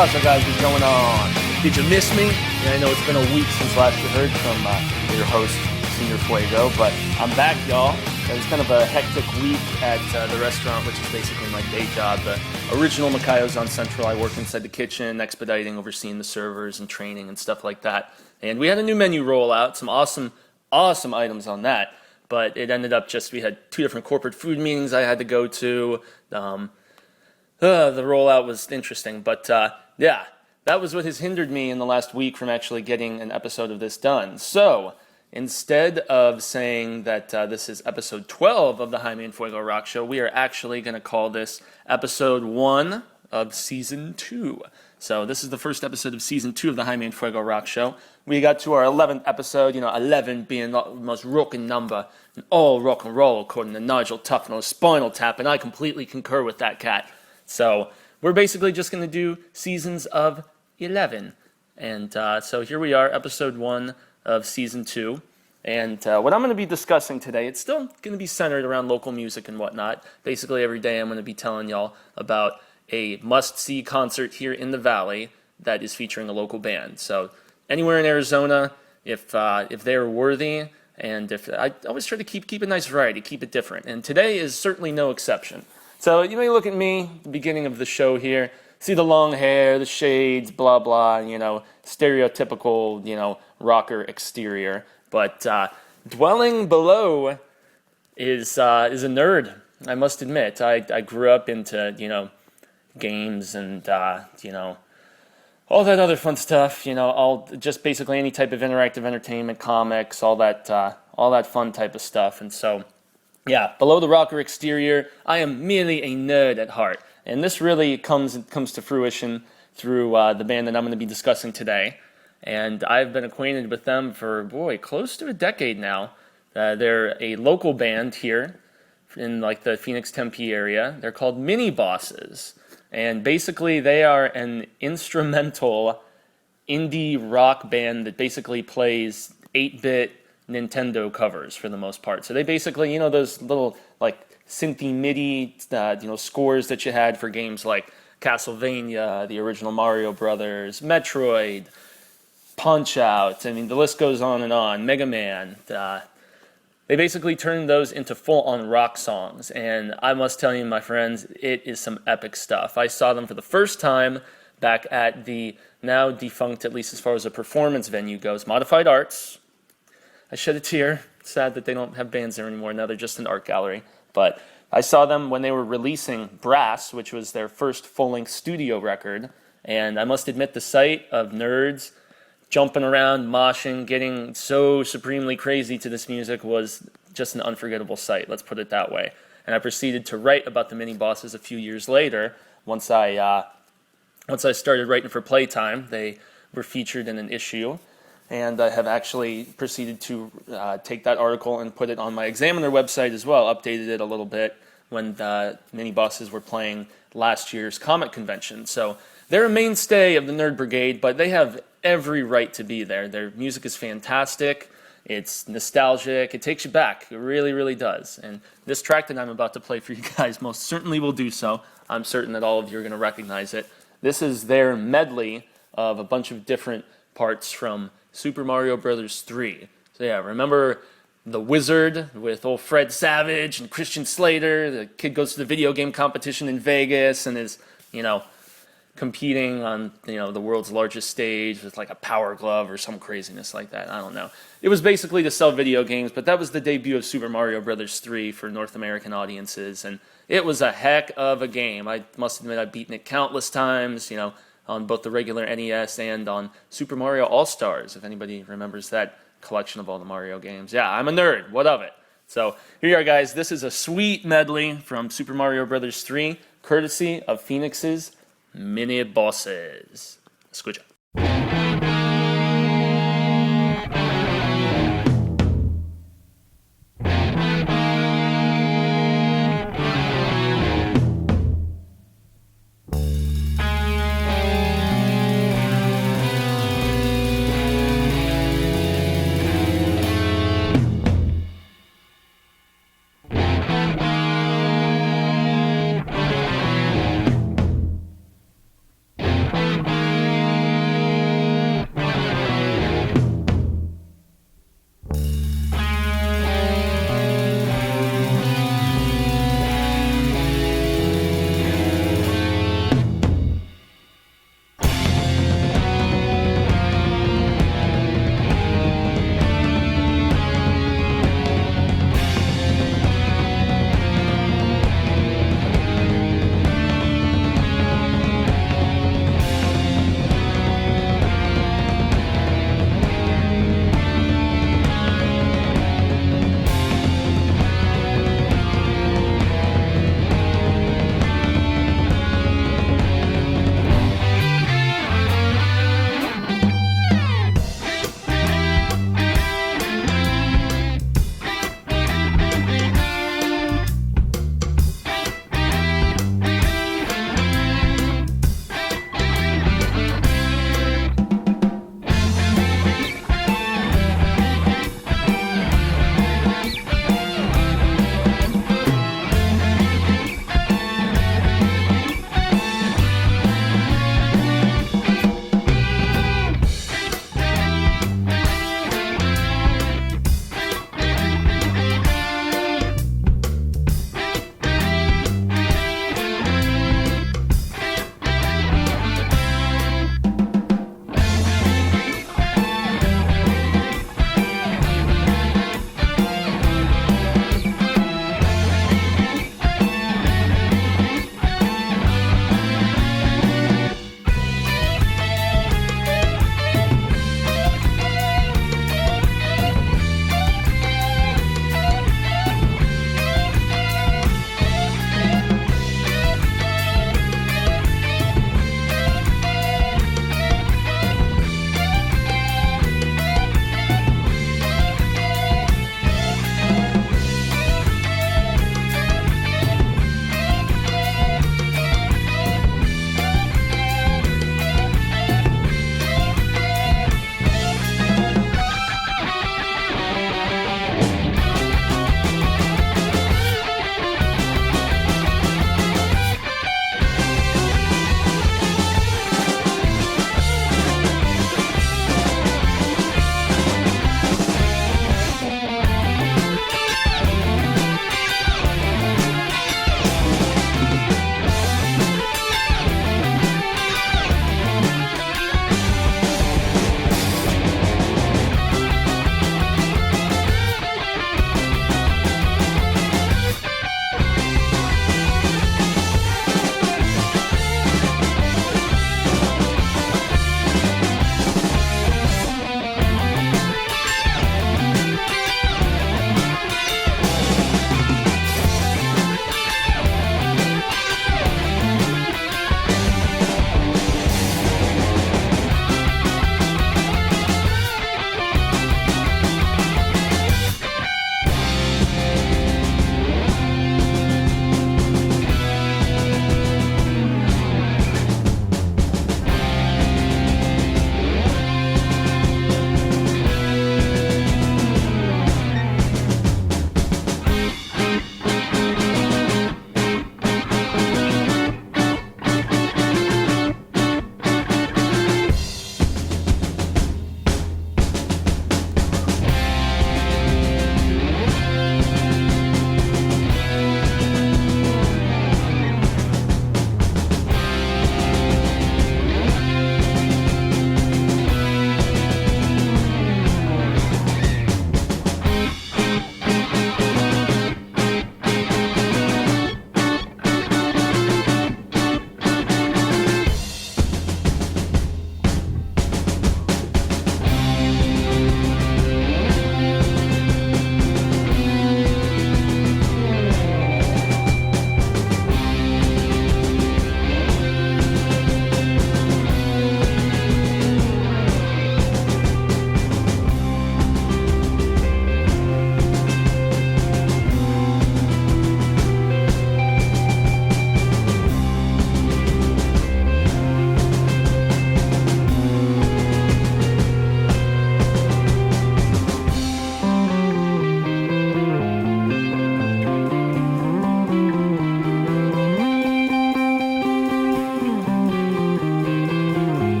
What's up, guys? What's going on? Did you miss me? Yeah, I know it's been a week since last you heard from your host, Senior Fuego, but I'm back, y'all. It was kind of a hectic week at the restaurant, which is basically my day job. The original Macayo's on Central. I work inside the kitchen, expediting, overseeing the servers and training and stuff like that. And we had a new menu roll out, some awesome items on that. But it ended up we had two different corporate food meetings I had to go to. The rollout was interesting, but yeah, that was what has hindered me in the last week from actually getting an episode of this done. So instead of saying that this is episode 12 of the Jaime and Fuego Rock Show, we are actually going to call this episode 1 of season 2. So this is the first episode of season 2 of the Jaime and Fuego Rock Show. We got to our 11th episode, 11 being the most rocking number in all rock and roll, according to Nigel Tufnell's Spinal Tap, and I completely concur with that cat. So we're basically just going to do seasons of 11. And so here we are, episode 1 of season 2. And what I'm going to be discussing today, it's still going to be centered around local music and whatnot. Basically every day I'm going to be telling y'all about a must-see concert here in the Valley that is featuring a local band. So anywhere in Arizona, if they're worthy, and if I always try to keep a nice variety, keep it different. And today is certainly no exception. So you may look at me, the beginning of the show here, see the long hair, the shades, blah, blah, stereotypical, rocker exterior. But dwelling below is a nerd, I must admit. I grew up into, games and, all that other fun stuff, just basically any type of interactive entertainment, comics, all that fun type of stuff. And so, yeah, below the rocker exterior, I am merely a nerd at heart. And this really comes to fruition through the band that I'm going to be discussing today. And I've been acquainted with them for, close to a decade now. They're a local band here in the Phoenix Tempe area. They're called Minibosses. And basically they are an instrumental indie rock band that basically plays 8-bit Nintendo covers for the most part. So they basically, those little synthy MIDI, scores that you had for games like Castlevania, the original Mario Brothers, Metroid, Punch-Out. I mean, the list goes on and on. Mega Man. They basically turned those into full-on rock songs. And I must tell you, my friends, it is some epic stuff. I saw them for the first time back at the now defunct, at least as far as a performance venue goes, Modified Arts. I shed a tear. Sad that they don't have bands there anymore. Now they're just an art gallery. But I saw them when they were releasing Brass, which was their first full-length studio record. And I must admit, the sight of nerds jumping around, moshing, getting so supremely crazy to this music was just an unforgettable sight, let's put it that way. And I proceeded to write about the Minibosses a few years later. Once I started writing for Playtime, they were featured in an issue. And I have actually proceeded to take that article and put it on my Examiner website as well, updated it a little bit when the Minibosses were playing last year's comic convention. So they're a mainstay of the Nerd Brigade, but they have every right to be there. Their music is fantastic. It's nostalgic. It takes you back. It really, really does. And this track that I'm about to play for you guys most certainly will do so. I'm certain that all of you are going to recognize it. This is their medley of a bunch of different parts from Super Mario Bros. 3. So yeah, remember the Wizard with old Fred Savage and Christian Slater? The kid goes to the video game competition in Vegas and is, competing on, the world's largest stage with a power glove or some craziness like that. I don't know. It was basically to sell video games, but that was the debut of Super Mario Bros. 3 for North American audiences, and it was a heck of a game. I must admit I've beaten it countless times, on both the regular NES and on Super Mario All-Stars, if anybody remembers that collection of all the Mario games. Yeah, I'm a nerd. What of it? So here you are, guys. This is a sweet medley from Super Mario Bros. 3, courtesy of Phoenix's Minibosses. Escucha.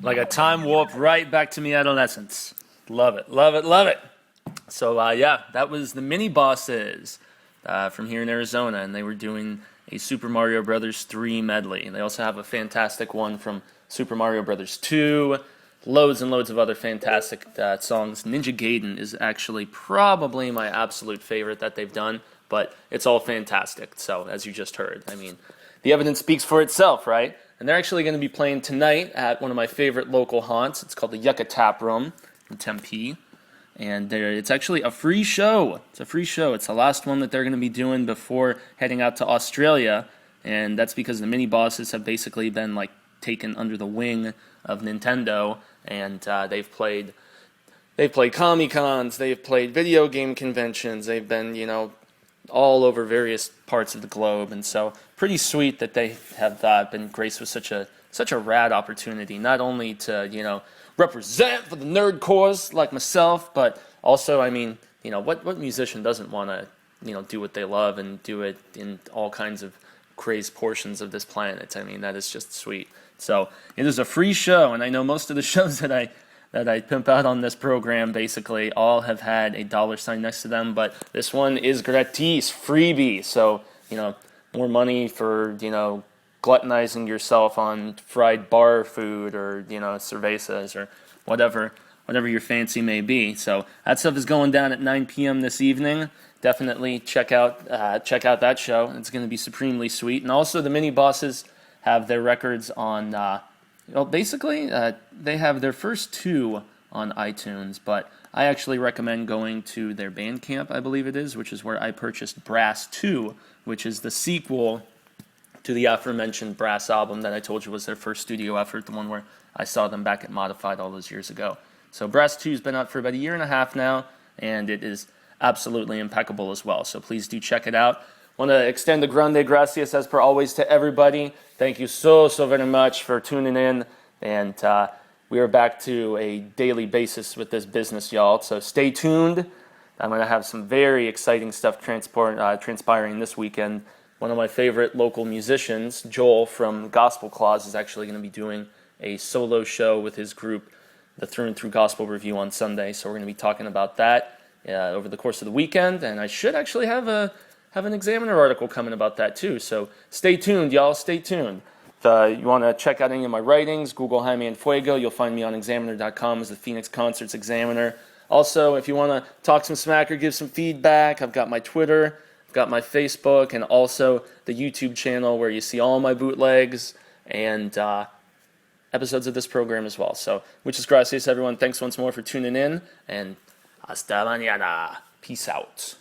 Like a time warp right back to me adolescence. Love it, love it, love it. So yeah, that was the mini bosses from here in Arizona, and they were doing a Super Mario Brothers 3 medley. They also have a fantastic one from Super Mario Brothers 2, loads and loads of other fantastic songs. Ninja Gaiden is actually probably my absolute favorite that they've done, but it's all fantastic. So as you just heard, I mean, the evidence speaks for itself, right? And they're actually going to be playing tonight at one of my favorite local haunts. It's called the Yucca Tap Room in Tempe. And it's actually a free show. It's a free show. It's the last one that they're going to be doing before heading out to Australia. And that's because the mini bosses have basically been like taken under the wing of Nintendo. And they've played Comic-Cons, they've played video game conventions, they've been, all over various parts of the globe, and so pretty sweet that they have been graced with such a rad opportunity, not only to represent for the nerd cause like myself, but also, I mean, what musician doesn't want to do what they love and do it in all kinds of crazed portions of this planet? I mean, that is just sweet. So it is a free show, and I know most of the shows that I pimp out on this program basically all have had a $ next to them, but this one is gratis, freebie. So, more money for, gluttonizing yourself on fried bar food or, cervezas or whatever your fancy may be. So that stuff is going down at 9 p.m. this evening. Definitely check out that show. It's going to be supremely sweet. And also the mini bosses have their records on they have their first 2 on iTunes, but I actually recommend going to their Bandcamp, I believe it is, which is where I purchased Brass 2, which is the sequel to the aforementioned Brass album that I told you was their first studio effort, the one where I saw them back at Modified all those years ago. So Brass 2 has been out for about a year and a half now, and it is absolutely impeccable as well. So please do check it out. Want to extend a grande gracias, as per always, to everybody. Thank you so very much for tuning in, and we are back to a daily basis with this business, y'all. So stay tuned. I'm going to have some very exciting stuff transpiring this weekend. One of my favorite local musicians, Joel from Gospel Clause, is actually going to be doing a solo show with his group, the Through and Through Gospel Review, on Sunday. So we're going to be talking about that over the course of the weekend, and I should actually have an Examiner article coming about that too. So stay tuned, y'all. Stay tuned. If you want to check out any of my writings, Google Jaime and Fuego. You'll find me on Examiner.com as the Phoenix Concerts Examiner. Also, if you want to talk some smack or give some feedback, I've got my Twitter, I've got my Facebook, and also the YouTube channel where you see all my bootlegs and episodes of this program as well. So, muchas gracias, everyone. Thanks once more for tuning in, and hasta mañana. Peace out.